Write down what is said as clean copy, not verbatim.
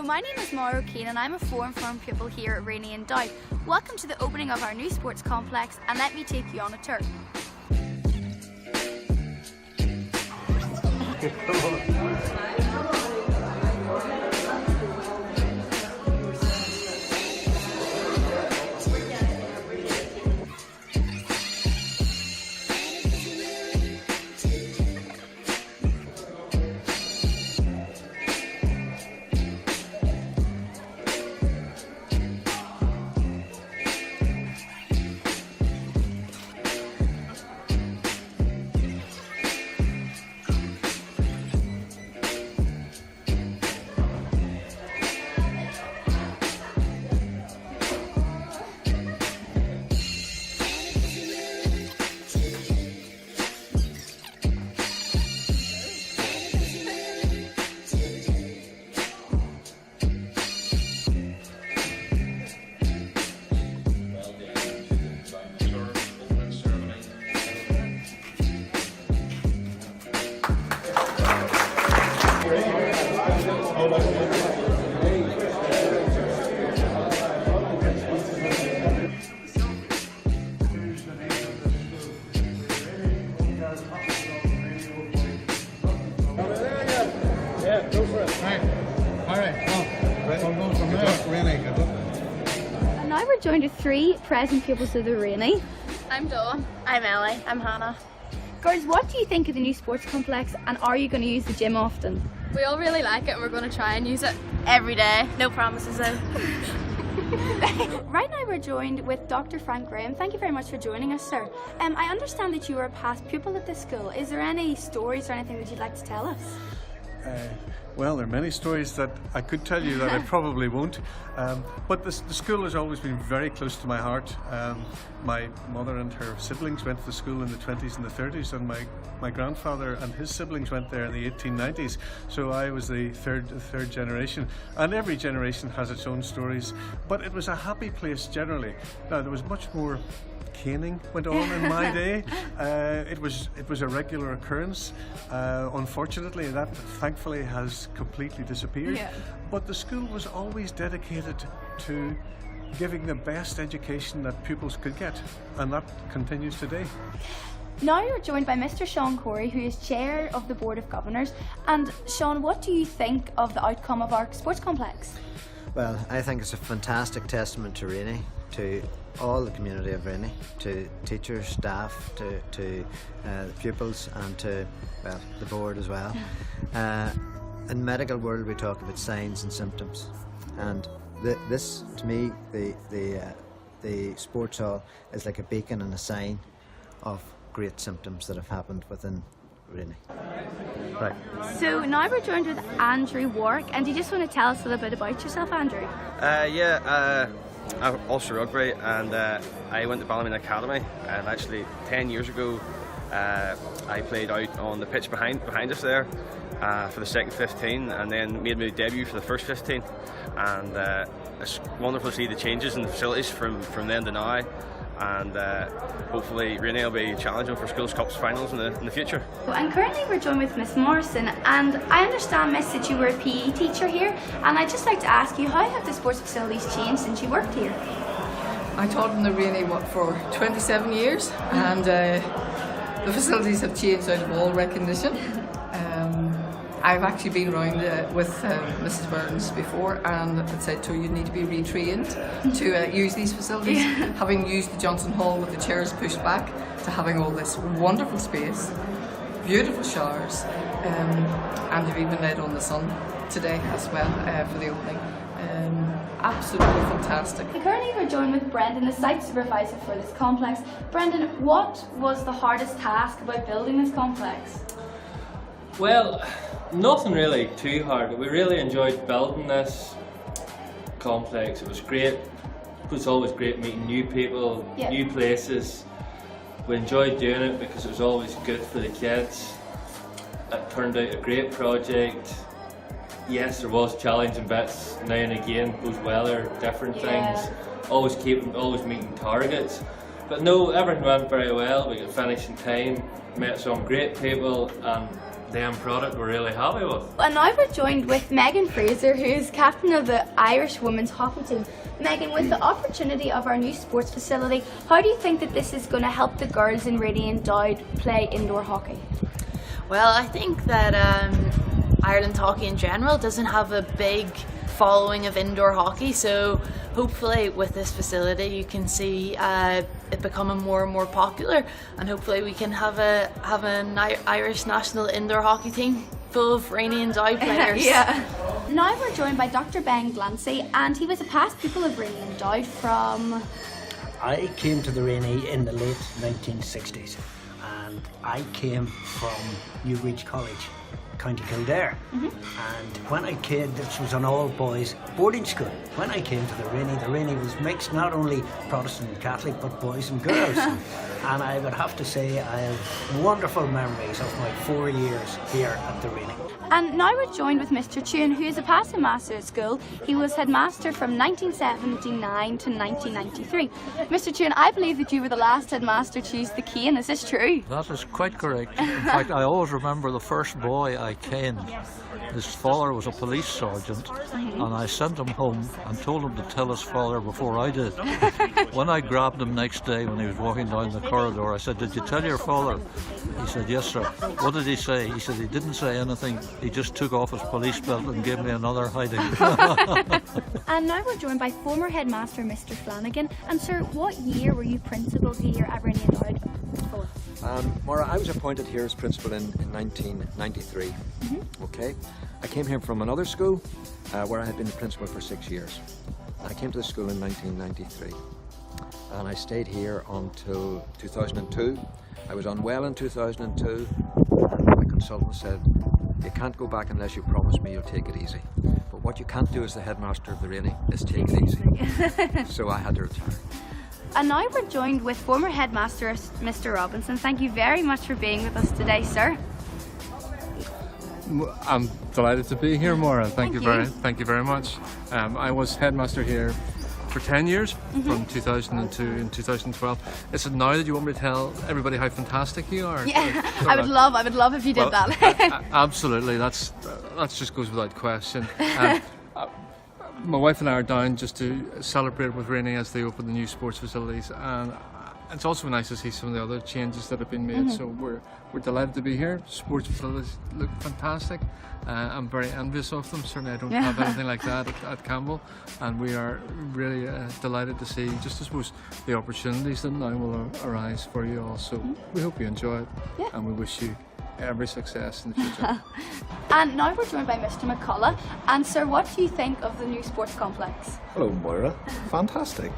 my name is Maura O'Kane and I'm a foreign farm pupil here at Rainey and Doubt. Welcome to the opening of our new sports complex and let me take you on a tour. And now we're joined with three present pupils of the Rainey. I'm Dawn. I'm Ellie. I'm Hannah. Girls, what do you think of the new sports complex and are you going to use the gym often? We all really like it and we're going to try and use it every day. No promises though. Right now we're joined with Dr. Frank Graham. Thank you very much for joining us, sir. I understand that you were a past pupil at this school. Is there any stories or anything that you'd like to tell us? Well, there are many stories that I could tell you that I probably won't, but the school has always been very close to my heart. My mother and her siblings went to the school in the 20s and the 30s, and my grandfather and his siblings went there in the 1890s, so I was the third generation, and every generation has its own stories, but it was a happy place generally. Now, there was much more caning went on in my day. It was a regular occurrence. Unfortunately, that thankfully has completely disappeared. Yeah. But the school was always dedicated to giving the best education that pupils could get, and that continues today. Now you're joined by Mr. Sean Corey, who is Chair of the Board of Governors. And Sean, what do you think of the outcome of our sports complex? Well, I think it's a fantastic testament to Rainey, to all the community of Rainey, to teachers, staff, to the pupils, and to the board as well. In the medical world, we talk about signs and symptoms, and this, to me, the sports hall is like a beacon and a sign of great symptoms that have happened within Rainey. Right. So now we're joined with Andrew Warwick, and do you just want to tell us a little bit about yourself, Andrew? I'm also rugby, and I went to Ballymena Academy, and actually 10 years ago I played out on the pitch behind us there for the second 15, and then made my debut for the first 15, and it's wonderful to see the changes in the facilities from then to now, and hopefully Rainey will be challenging for Schools Cups finals in the future. And currently we're joined with Miss Morrison, and I understand, Miss, that you were a PE teacher here, and I'd just like to ask you, how have the sports facilities changed since you worked here? I taught in the Rainey for 27 years, and the facilities have changed out of all recognition. I've actually been around with Mrs. Burns before, and it said to her, you need to be retrained to use these facilities. Yeah. Having used the Johnson Hall with the chairs pushed back, to having all this wonderful space, beautiful showers, and you've even led on the sun today as well for the opening. Absolutely fantastic. And currently we're joined with Brendan, the site supervisor for this complex. Brendan, what was the hardest task about building this complex? Well, nothing really too hard. We really enjoyed building this complex. It was great. It was always great meeting new people, yeah, new places. We enjoyed doing it because it was always good for the kids. It turned out a great project. Yes, there was challenging bits now and again, both weather, different things. Always meeting targets. But no, everything went very well. We got finished in time, met some great people, and the end product we're really happy with. And now we're joined with Megan Fraser, who is captain of the Irish women's hockey team. Megan, with the opportunity of our new sports facility, how do you think that this is going to help the girls in Rainey and Dowd play indoor hockey? Well, I think that Ireland hockey in general doesn't have a big following of indoor hockey, so hopefully with this facility you can see it becoming more and more popular, and hopefully we can have an Irish national indoor hockey team full of Rainey and Dowd players. Yeah. Now we're joined by Dr. Ben Glancy, and he was a past pupil of Rainey and Dowd from... I came to the Rainey in the late 1960s, and I came from Newbridge College, County Kildare. And when I came, this was an all boys boarding school. When I came to the Rainey was mixed, not only Protestant and Catholic, but boys and girls. And I would have to say I have wonderful memories of my 4 years here at the Rainey. And now we're joined with Mr. Tune, who is a past headmaster at school. He was headmaster from 1979 to 1993. Mr. Tune, I believe that you were the last headmaster to use the cane. Is this true? That is quite correct. In fact, I always remember the first boy I caned. His father was a police sergeant, and I sent him home and told him to tell his father before I did. When I grabbed him next day when he was walking down the corridor, I said, "Did you tell your father?" He said, "Yes, sir." "What did he say?" He said, "He didn't say anything. He just took off his police belt and gave me another hiding." And now we're joined by former headmaster Mr. Flanagan. And sir, what year were you principal here at Rainey and Dowd? Maura, I was appointed here as principal in 1993. Okay, I came here from another school where I had been the principal for 6 years. I came to the school in 1993 and I stayed here until 2002. I was unwell in 2002 and my consultant said, "You can't go back unless you promise me you'll take it easy. But what you can't do as the headmaster of the Rainey is take it easy." So I had to retire. And now we're joined with former headmaster Mr. Robinson. Thank you very much for being with us today, sir. I'm delighted to be here, Maura. Thank you very much. I was headmaster here for 10 years, from 2002 and 2012. Is it now that you want me to tell everybody how fantastic you are? Yeah, I would love if you did that. Absolutely, that just goes without question. My wife and I are down just to celebrate with Rainey as they open the new sports facilities, and it's also nice to see some of the other changes that have been made. So we're delighted to be here. Sports facilities look fantastic. I'm very envious of them. Certainly I don't have anything like that at Campbell, and we are really delighted to see just, I suppose, the opportunities that now will arise for you all. So we hope you enjoy it, and we wish you every success in the future. And now we're joined by Mr. McCullough. And sir, what do you think of the new sports complex? Hello, Moira. Fantastic.